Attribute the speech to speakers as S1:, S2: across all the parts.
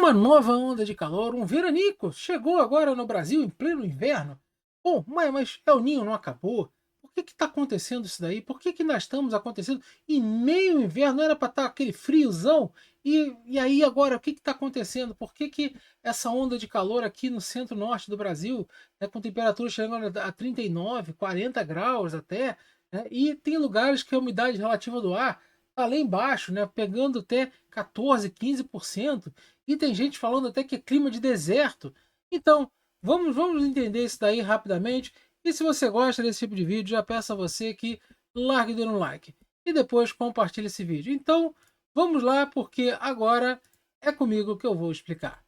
S1: Uma nova onda de calor, um veranico, chegou agora no Brasil em pleno inverno. Bom, mas El Ninho não acabou? Por que está acontecendo isso daí? Por que nós estamos acontecendo em meio inverno? Não era para estar aquele friozão? E aí agora, o que está acontecendo? Por que essa onda de calor aqui no centro-norte do Brasil, né, com temperatura chegando a 39, 40 graus até, né, e tem lugares que a umidade relativa do ar está lá embaixo, né, pegando até 14, 15%. E tem gente falando até que é clima de deserto. Então, vamos entender isso daí rapidamente. E se você gosta desse tipo de vídeo, já peço a você que largue dando um like. E depois compartilhe esse vídeo. Então, vamos lá, porque agora é comigo que eu vou explicar.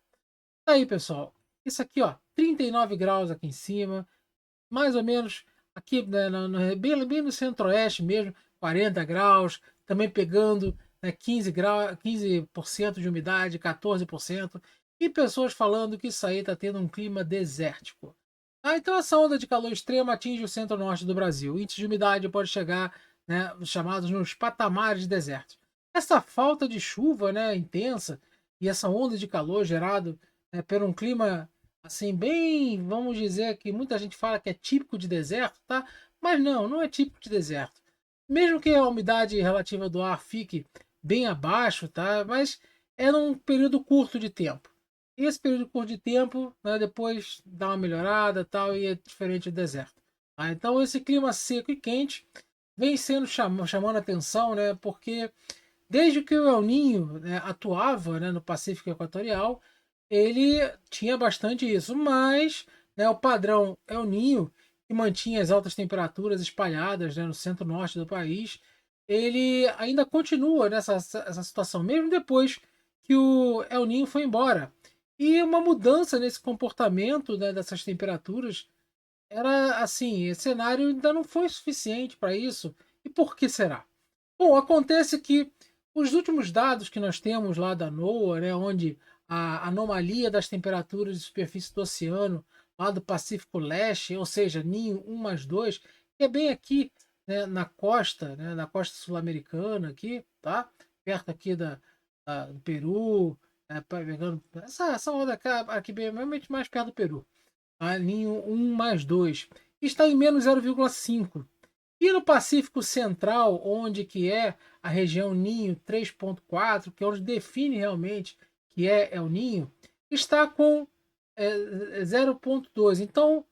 S1: Tá aí, pessoal. Isso aqui, ó, 39 graus aqui em cima. Mais ou menos aqui, né, bem no centro-oeste mesmo, 40 graus, também pegando, né, 15 graus, 15% de umidade, 14%, e pessoas falando que isso aí está tendo um clima desértico. Então essa onda de calor extremo atinge o centro-norte do Brasil. O índice de umidade pode chegar, né, chamados nos patamares de deserto. Essa falta de chuva, né, intensa e essa onda de calor gerado, né, por um clima assim, bem, vamos dizer que muita gente fala que é típico de deserto, tá? Mas não é típico de deserto. Mesmo que a umidade relativa do ar fique bem abaixo, tá? Mas é num período curto de tempo. E esse período curto de tempo, né, depois dá uma melhorada, tal, e é diferente do deserto. Tá? Então esse clima seco e quente vem sendo chamando atenção, né? Porque desde que o El Ninho, né, atuava, né, no Pacífico Equatorial, ele tinha bastante isso, mas, né, o padrão El Ninho, que mantinha as altas temperaturas espalhadas, né, no centro-norte do país, ele ainda continua nessa essa situação, mesmo depois que o El Ninho foi embora. E uma mudança nesse comportamento, né, dessas temperaturas era assim, esse cenário ainda não foi suficiente para isso. E por que será? Bom, acontece que os últimos dados que nós temos lá da NOAA, né, onde a anomalia das temperaturas de superfície do oceano, lá do Pacífico Leste, ou seja, Ninho 1 mais 2, que é bem aqui, né, na costa sul-americana aqui, tá? Perto aqui do Peru, pegando essa onda aqui bem, realmente mais perto do Peru. A Ninho 1 mais 2 está em menos 0,5. E no Pacífico Central, onde que é a região Ninho 3.4, que é onde define realmente que é El Ninho, está com 0,2. Então,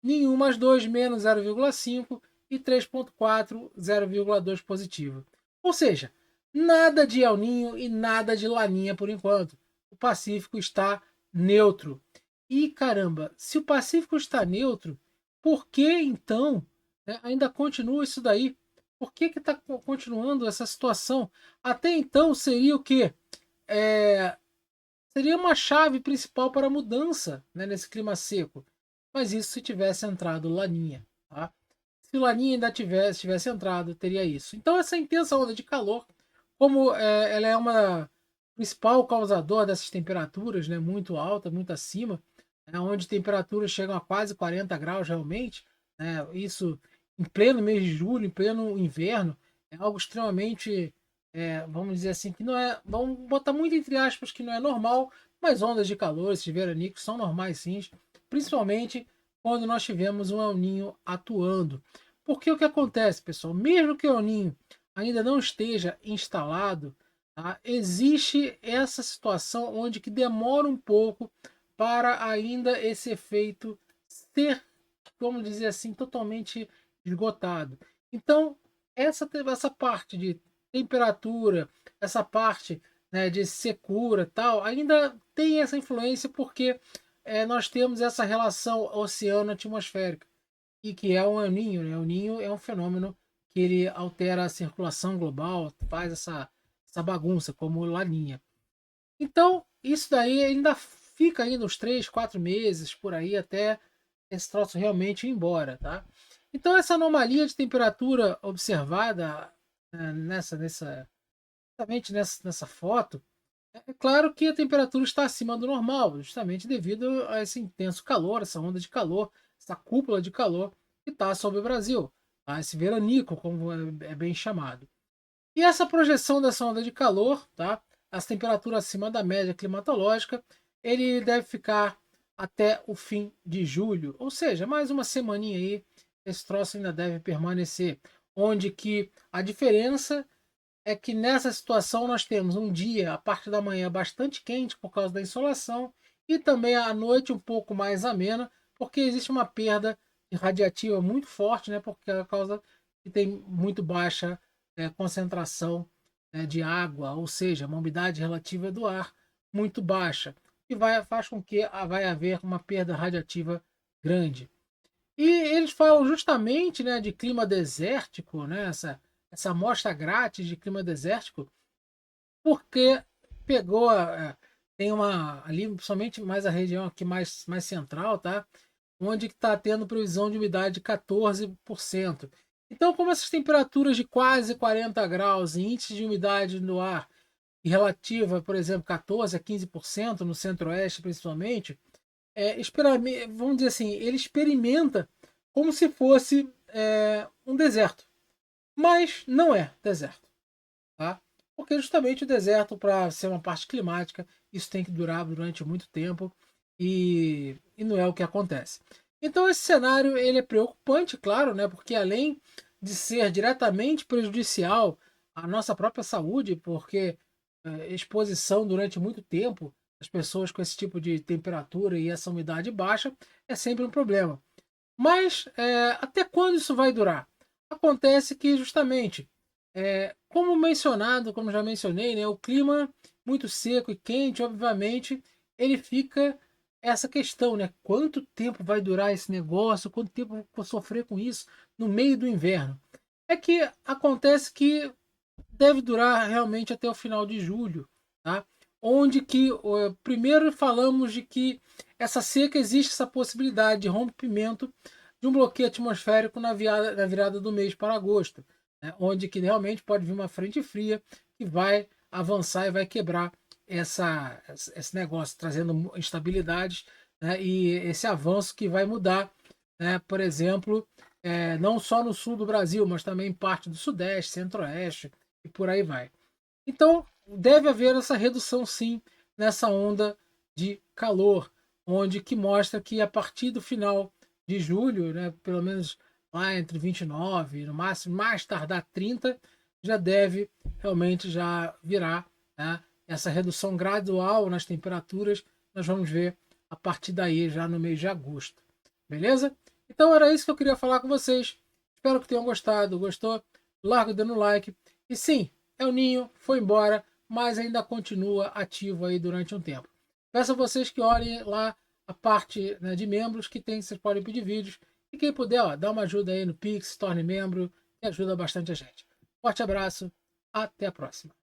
S1: Ninho mais 2 menos 0,5 e 3.4, 0,2 positivo. Ou seja, nada de El Ninho e nada de Laninha por enquanto. O Pacífico está neutro. E caramba, se o Pacífico está neutro, por que então, né, ainda continua isso daí? Por que está continuando essa situação? Até então seria o quê? É, seria uma chave principal para a mudança, né, nesse clima seco. Mas isso se tivesse entrado Laninha. Tá? Se Laninha ainda tivesse entrado, teria isso. Então essa intensa onda de calor, como ela é uma principal causador dessas temperaturas, né, muito alta, muito acima, né, onde temperaturas chegam a quase 40 graus realmente, né, isso em pleno mês de julho, em pleno inverno, é algo extremamente, vamos dizer assim, que não é, vamos botar muito entre aspas que não é normal, mas ondas de calor, esses veranicos são normais sim, principalmente quando nós tivemos um El Ninho atuando. Porque o que acontece, pessoal? Mesmo que o El Ninho ainda não esteja instalado, tá? Existe essa situação onde que demora um pouco para ainda esse efeito ser, vamos dizer assim, totalmente esgotado. Então, essa parte de temperatura, essa parte, né, de secura tal, ainda tem essa influência porque nós temos essa relação oceano-atmosférica e que é o El Ninho, né? O Ninho é um fenômeno que ele altera a circulação global, faz essa bagunça, como Laninha. Então, isso daí ainda fica ainda uns 3, 4 meses por aí até esse troço realmente ir embora, tá? Então, essa anomalia de temperatura observada justamente nessa foto, é claro que a temperatura está acima do normal, justamente devido a esse intenso calor, essa onda de calor, essa cúpula de calor que está sobre o Brasil, tá? Esse veranico, como é bem chamado. E essa projeção dessa onda de calor, tá? essa temperatura acima da média climatológica, ele deve ficar até o fim de julho, ou seja, mais uma semaninha aí, esse troço ainda deve permanecer, onde que a diferença é que nessa situação nós temos um dia, a parte da manhã, bastante quente por causa da insolação e também a noite um pouco mais amena, porque existe uma perda radiativa muito forte, né, por causa que tem muito baixa concentração de água, ou seja, uma umidade relativa do ar muito baixa, que faz com que vai haver uma perda radiativa grande. E eles falam justamente, né, de clima desértico, né, essa amostra grátis de clima desértico, porque pegou, tem uma ali, somente mais a região aqui mais central, tá? Onde está tendo previsão de umidade de 14%. Então, como essas temperaturas de quase 40 graus e índice de umidade no ar e relativa, por exemplo, 14 a 15% no centro-oeste principalmente, vamos dizer assim, ele experimenta como se fosse um deserto, mas não é deserto, tá? Porque justamente o deserto, para ser uma parte climática, isso tem que durar durante muito tempo e não é o que acontece. Então esse cenário ele é preocupante, claro, né? Porque além de ser diretamente prejudicial à nossa própria saúde, porque exposição durante muito tempo das pessoas com esse tipo de temperatura e essa umidade baixa é sempre um problema. Mas até quando isso vai durar? Acontece que justamente, como mencionado, como já mencionei, né, o clima muito seco e quente, obviamente, ele fica essa questão, né? Quanto tempo vai durar esse negócio? Quanto tempo eu vou sofrer com isso no meio do inverno? É que acontece que deve durar realmente até o final de julho, tá? Onde que primeiro falamos de que essa seca existe essa possibilidade de rompimento de um bloqueio atmosférico na virada do mês para agosto, né? Onde que realmente pode vir uma frente fria que vai avançar e vai quebrar esse negócio, trazendo instabilidades, né? E esse avanço que vai mudar, né? Por exemplo, não só no sul do Brasil, mas também em parte do Sudeste, Centro-Oeste, e por aí vai. Então, deve haver essa redução sim nessa onda de calor, onde que mostra que a partir do final de julho, né, pelo menos lá entre 29, no máximo, mais tardar 30, já deve realmente já virar, né, essa redução gradual nas temperaturas. Nós vamos ver a partir daí, já no mês de agosto. Beleza? Então era isso que eu queria falar com vocês. Espero que tenham gostado. Gostou? Larga dando like. E sim, El Ninho foi embora, mas ainda continua ativo aí durante um tempo. Peço a vocês que olhem lá a parte, né, de membros que tem, vocês podem pedir vídeos. E quem puder, ó, dá uma ajuda aí no Pix, se torne membro, que ajuda bastante a gente. Forte abraço, até a próxima.